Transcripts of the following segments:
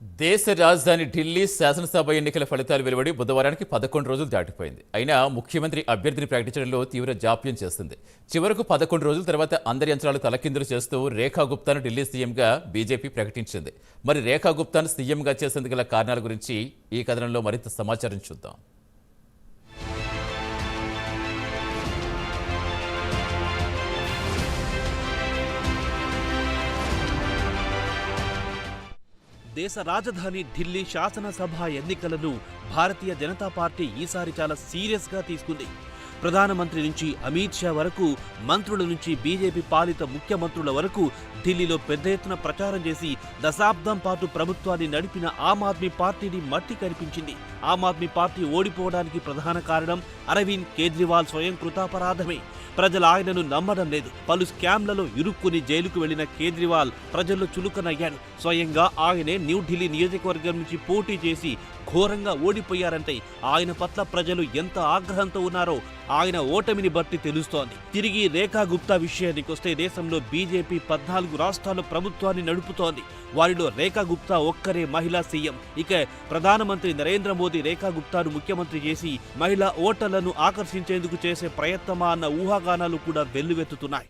దేశ రాజధాని ఢిల్లీ శాసనసభ ఎన్నికల ఫలితాలు వెలువడి బుధవారానికి 11 రోజులు దాటిపోయింది. అయినా ముఖ్యమంత్రి అభ్యర్థిని ప్రకటించడంలో తీవ్ర జాప్యం చేస్తుంది. చివరకు 11 రోజుల తర్వాత అందరి అంచనాలు తలకిందులు చేస్తూ రేఖా గుప్తాను ఢిల్లీ సీఎంగా బీజేపీ ప్రకటించింది. మరి రేఖా గుప్తాను సీఎంగా చేసేందుకు గల కారణాల గురించి ఈ కథనంలో మరింత సమాచారం చూద్దాం. దేశ రాజధాని ఢిల్లీ శాసనసభ ఎన్నికలను భారతీయ జనతా పార్టీ ఈసారి చాలా సీరియస్గా తీసుకుంది. ప్రధానమంత్రి నుంచి అమిత్ షా వరకు, మంత్రుల నుంచి బీజేపీ పాలిత ముఖ్యమంత్రుల వరకు ఢిల్లీలో పెద్ద ఎత్తున ప్రచారం చేసి దశాబ్దం పాటు ప్రభుత్వాన్ని నడిపిన ఆమ్ ఆద్మీ పార్టీని మట్టి కనిపించింది. ఆమ్ ఆద్మీ పార్టీ ఓడిపోవడానికి ప్రధాన కారణం అరవింద్ కేజ్రీవాల్ స్వయం కృతాపరాధమే. ప్రజలు ఆయనను నమ్మడం లేదు. పలు స్కామ్లలో ఇరుక్కుని జైలుకు వెళ్లిన కేజ్రీవాల్ ప్రజల్లో చులుకనయ్యాడు. స్వయంగా ఆయనే న్యూఢిల్లీ నియోజకవర్గం నుంచి పోటీ చేసి ఘోరంగా ఓడిపోయారంటే ఆయన పట్ల ప్రజలు ఎంత ఆగ్రహంతో ఉన్నారో ఆయన ఓటమిని బట్టి తెలుస్తోంది. తిరిగి రేఖా గుప్తా విషయానికొస్తే దేశంలో బీజేపీ 14 రాష్ట్రాల్లో ప్రభుత్వాన్ని నడుపుతోంది. వారిలో రేఖా గుప్తా ఒక్కరే మహిళా సీఎం. ఇక ప్రధానమంత్రి నరేంద్ర మోదీ రేఖా గుప్తాను ముఖ్యమంత్రి చేసి మహిళా ఓటర్లను ఆకర్షించేందుకు చేసే ప్రయత్నమా అన్న ఊహాగానాలు కూడా వెల్లువెత్తుతున్నాయి.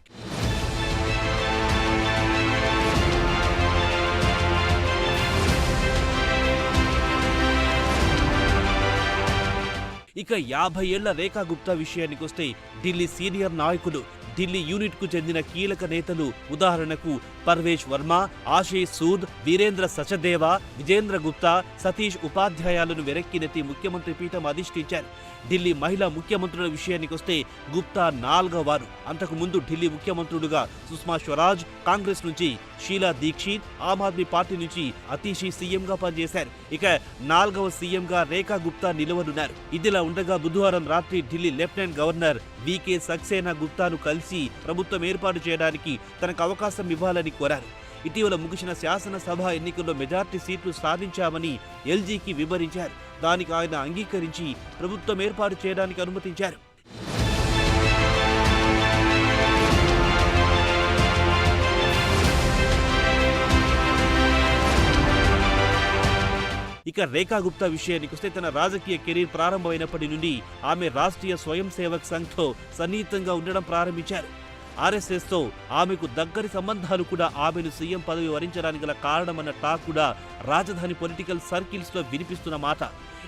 ఇక 50 ఏళ్ల రేఖా గుప్తా విషయానికొస్తే ఢిల్లీ సీనియర్ నాయకులు, ఢిల్లీ యూనిట్ కు చెందిన కీలక నేతలు, ఉదాహరణకు పర్వేష్ వర్మ, ఆశీష్ సూద్, వీరేంద్ర సచదేవా, విజేంద్ర గుప్తా, సతీష్ ఉపాధ్యాయాలను వెనక్కినెత్తి ముఖ్యమంత్రి పీఠం అధిష్ఠించారు. ఢిల్లీ మహిళా ముఖ్యమంత్రుల విషయానికొస్తే గుప్తా 4వ వారు. అంతకు ముందు ఢిల్లీ ముఖ్యమంత్రులుగా సుష్మా స్వరాజ్, కాంగ్రెస్ నుంచి షీలా దీక్షిత్, ఆమ్ ఆద్మీ పార్టీ నుంచి అతీషి సీఎంగా పనిచేశారు. ఇక 4వ సీఎంగా రేఖా గుప్తా నిలవనున్నారు. ఇదిలా ఉండగా బుధవారం రాత్రి ఢిల్లీ లెఫ్టినెంట్ గవర్నర్ వీకే సక్సేనా గుప్తాను కలిసి ప్రభుత్వం ఏర్పాటు చేయడానికి తనకు అవకాశం ఇవ్వాలని కోరారు. ఇటీవల ముగిసిన శాసనసభ ఎన్నికల్లో మెజార్టీ సీట్లు సాధించామని ఎల్జీకి వివరించారు. దానికి ఆయన అంగీకరించి ప్రభుత్వం ఏర్పాటు చేయడానికి అనుమతించారు. ఇక రేఖా గుప్తా విషయానికొస్తే తన రాజకీయ కెరీర్ ప్రారంభమైనప్పటి నుండి ఆమె రాష్ట్రీయ స్వయం సేవక్ సంఘ్తో సన్నిహితంగా ఉండడం ప్రారంభించారు. ఆర్ఎస్ఎస్తో ఆమెకు దగ్గరి సంబంధాలు కూడా ఆమెను సీఎం పదవి వరించడానికి గల కారణమన్న టాక్ కూడా రాజధాని పొలిటికల్ సర్కిల్స్లో వినిపిస్తున్న మాట.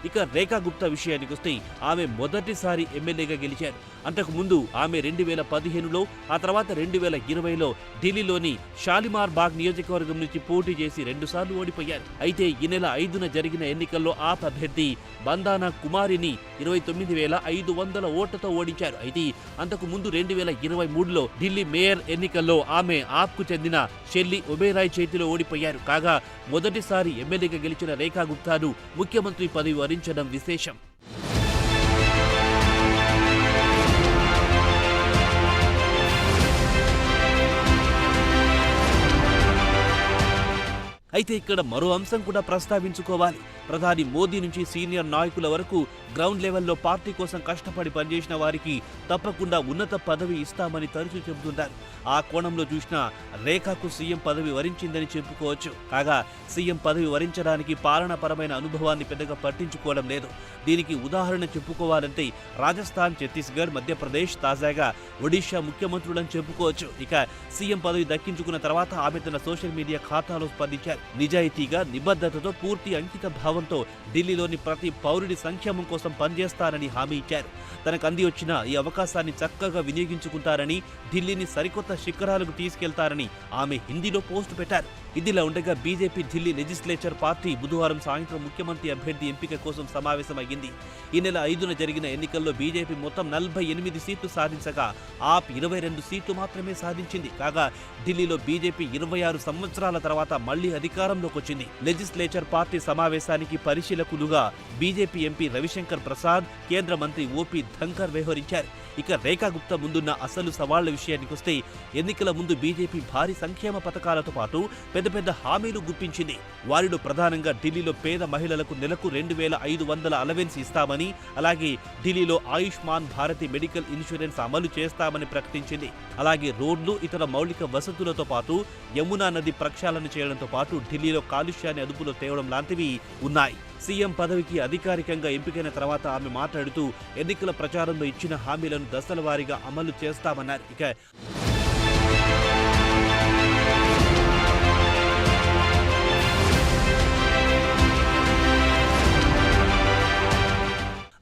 ఇక రేఖా గుప్తా విషయానికొస్తే ఆమె మొదటిసారి ఎమ్మెల్యేగా గెలిచారు. అంతకు ముందు ఆమె 2015లో, ఆ తర్వాత 2020లో ఢిల్లీలోని షాలిమార్ బాగ్ నియోజకవర్గం నుంచి పోటీ చేసి 2 సార్లు ఓడిపోయారు. అయితే ఈ నెల 5న జరిగిన ఎన్నికల్లో ఆప్ అభ్యర్థి బందానా కుమారిని 29,500 ఓట్లతో ఓడించారు. అయితే అంతకు ముందు 2023లో ఢిల్లీ మేయర్ ఎన్నికల్లో ఆమె ఆప్కు చెందిన షెల్లీ ఒబేరాయ్ చేతిలో ఓడిపోయారు. కాగా మొదటిసారి ఎమ్మెల్యేగా గెలిచిన రేఖా గుప్తాను ముఖ్యమంత్రి పదవి వరించడం విశేషం. అయితే ఇక్కడ మరో అంశం కూడా ప్రస్తావించుకోవాలి. ప్రధాని మోదీ నుంచి సీనియర్ నాయకుల వరకు గ్రౌండ్ లెవెల్లో పార్టీ కోసం కష్టపడి పనిచేసిన వారికి తప్పకుండా ఉన్నత పదవి ఇస్తామని తరచూ చెబుతుంటారు. ఆ కోణంలో చూసినా రేఖాకు సీఎం పదవి వరించిందని చెప్పుకోవచ్చు. కాగా సీఎం పదవి వరించడానికి పాలనాపరమైన అనుభవాన్ని పెద్దగా పట్టించుకోవడం లేదు. దీనికి ఉదాహరణ చెప్పుకోవాలంటే రాజస్థాన్, ఛత్తీస్గఢ్, మధ్యప్రదేశ్, తాజాగా ఒడిషా ముఖ్యమంత్రులని చెప్పుకోవచ్చు. ఇక సీఎం పదవి దక్కించుకున్న తర్వాత ఆమె తన సోషల్ మీడియా ఖాతాలో స్పందించారు. నిజాయితీగా, నిబద్ధతతో, పూర్తి అంకిత భావంతో ఢిల్లీలోని ప్రతి పౌరుడి సంక్షేమం కోసం పనిచేస్తారని హామీ ఇచ్చారు. తనకు అంది వచ్చిన ఈ అవకాశాన్ని చక్కగా వినియోగించుకుంటారని, ఢిల్లీని సరికొత్త శిఖరాలకు తీసుకెళ్తారని ఆమె హిందీలో పోస్టు పెట్టారు. ఇదిలా ఉండగా బీజేపీ ఢిల్లీ లెజిస్లేచర్ పార్టీ బుధవారం సాయంత్రం ముఖ్యమంత్రి అభ్యర్థి ఎంపిక కోసం సమావేశమయ్యింది. ఈ నెల 5న జరిగిన ఎన్నికల్లో బీజేపీ మొత్తం 48 సీట్లు సాధించగా ఆప్ 22 సీట్లు మాత్రమే సాధించింది. కాగా ఢిల్లీలో బీజేపీ 26 సంవత్సరాల తర్వాత మళ్లీ అధికారంలోకి వచ్చింది. లెజిస్లేచర్ పార్టీ సమావేశానికి పరిశీలకులుగా బీజేపీ ఎంపీ రవిశంకర్ ప్రసాద్, కేంద్ర మంత్రి ఓపీ ధన్కర్ వ్యవహరించారు. ఇక రేఖా గుప్తా ముందున్న అసలు సవాళ్ల విషయానికొస్తే ఎన్నికల ముందు బీజేపీ భారీ సంక్షేమ పథకాలతో పాటు పెద్ద హామీలు గుప్పించింది. వారిలో ప్రధానంగా ఢిల్లీలో పేద మహిళలకు నెలకు 2,500 అలవెన్స్ ఇస్తామని, అలాగే ఢిల్లీలో ఆయుష్మాన్ భారతి మెడికల్ ఇన్సూరెన్స్ అమలు చేస్తామని ప్రకటించింది. అలాగే రోడ్లు, ఇతర మౌలిక వసతులతో పాటు యమునా నది ప్రక్షాళన చేయడంతో పాటు ఢిల్లీలో కాలుష్యాన్ని అదుపులో తేవడం లాంటివి ఉన్నాయి. సీఎం పదవికి అధికారికంగా ఎంపికైన తర్వాత ఆమె మాట్లాడుతూ ఎన్నికల ప్రచారంలో ఇచ్చిన హామీలను దశల వారీగా అమలు చేస్తామన్నారు. ఇక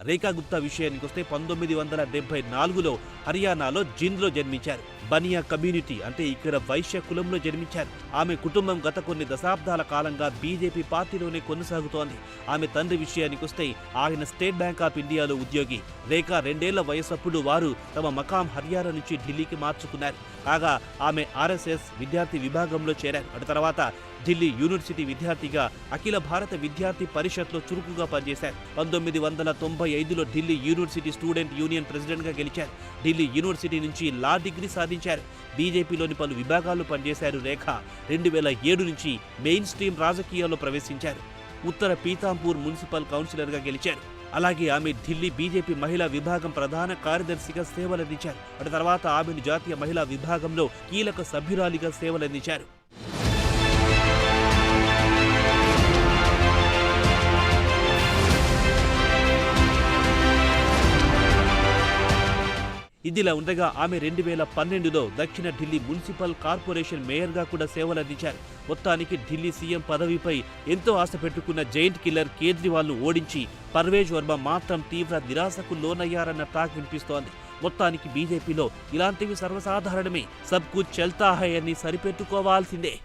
రేఖా గుప్తా విషయానికి వస్తే 1974లో హర్యానాలో జింద్లో జన్మించారు. బనియా కమ్యూనిటీ అంటే ఇక్కడ వైశ్య కులంలో జన్మించారు. ఆమె కుటుంబం గత కొన్ని దశాబ్దాల కాలంగా బీజేపీ పార్టీలోనే కొనసాగుతోంది. ఆమె తండ్రి విషయానికి వస్తే ఆయన స్టేట్ బ్యాంక్ ఆఫ్ ఇండియాలో ఉద్యోగి. రేఖా 2 ఏళ్ల వయసప్పుడు వారు తమ మకాం హర్యానా నుంచి ఢిల్లీకి మార్చుకున్నారు. కాగా ఆమె ఆర్ఎస్ఎస్ విద్యార్థి విభాగంలో చేరారు. అటు తర్వాత ఢిల్లీ యూనివర్సిటీ విద్యార్థిగా అఖిల భారత విద్యార్థి పరిషత్లో చురుకుగా పనిచేశారు. 1995లో ఢిల్లీ యూనివర్సిటీ స్టూడెంట్ యూనియన్ ప్రెసిడెంట్గా గెలిచారు. ఢిల్లీ యూనివర్సిటీ నుంచి లా డిగ్రీ సాధించారు. బీజేపీలోని పలు విభాగాల్లో పనిచేశారు. రేఖ 2007 నుంచి మెయిన్ స్ట్రీమ్ రాజకీయాల్లో ప్రవేశించారు. ఉత్తర పీతాంపూర్ మున్సిపల్ కౌన్సిలర్గా గెలిచారు. అలాగే ఆమె ఢిల్లీ బీజేపీ మహిళా విభాగం ప్రధాన కార్యదర్శిగా సేవలందించారు. అటు తర్వాత ఆమెను జాతీయ మహిళా విభాగంలో కీలక సభ్యురాలిగా సేవలందించారు. ఇదిలా ఉండగా ఆమె 2012లో దక్షిణ ఢిల్లీ మున్సిపల్ కార్పొరేషన్ మేయర్గా కూడా సేవలందించారు. మొత్తానికి ఢిల్లీ సీఎం పదవిపై ఎంతో ఆశ పెట్టుకున్న జైంట్ కిల్లర్ కేజ్రీవాల్ను ఓడించి పర్వేజ్ వర్మ మాత్రం తీవ్ర నిరాశకు లోనయ్యారన్న టాక్ వినిపిస్తోంది. మొత్తానికి బీజేపీలో ఇలాంటివి సర్వసాధారణమే. సబ్ కుచ్ చల్తా హై అని సరిపెట్టుకోవాల్సిందే.